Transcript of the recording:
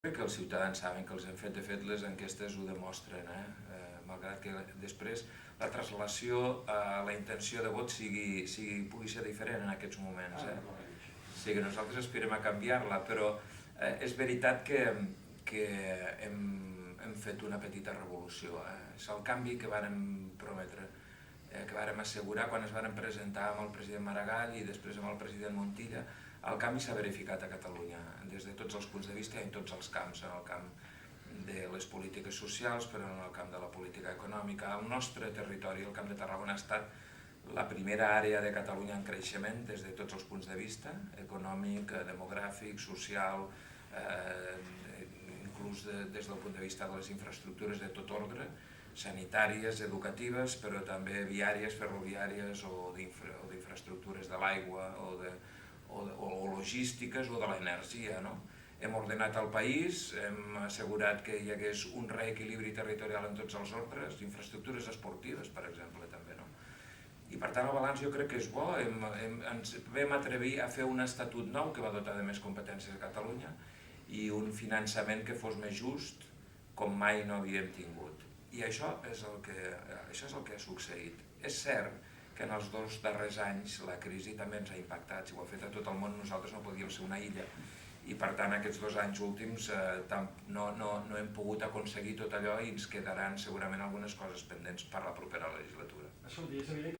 Crec que els ciutadans saben que els hem fet, de fet les enquestes ho demostren, malgrat que després la translació a la intenció de vot pugui ser diferent en aquests moments. Sí que nosaltres aspirem a canviar-la, però és veritat que hem fet una petita revolució. És el canvi que vàrem prometre, que vàrem assegurar quan es vàrem presentar amb el president Maragall i després amb el president Montilla. El canvi s'ha verificat a Catalunya des de tots els punts de vista i en tots els camps, en el camp de les polítiques socials, però en el camp de la política econòmica. El nostre territori, el Camp de Tarragona, ha estat la primera àrea de Catalunya en creixement des de tots els punts de vista, econòmic, demogràfic, social, inclús des del punt de vista de les infraestructures de tot ordre, sanitàries, educatives, però també viàries, ferroviàries o d'infraestructures de l'aigua o logístiques o de l'energia. Hem ordenat el país, hem assegurat que hi hagués un reequilibri territorial en tots els ordres, infraestructures esportives, per exemple, també. I per tant el balanç jo crec que és bo, ens vam atrevir a fer un estatut nou que va dotar de més competències a Catalunya i un finançament que fos més just com mai no havíem tingut. I això és el que ha succeït. És cert que en els 2 darrers anys la crisi també ens ha impactat. Si ho ha fet a tot el món, nosaltres no podíem ser una illa. I per tant aquests 2 anys últims no hem pogut aconseguir tot allò i ens quedaran segurament algunes coses pendents per la propera legislatura.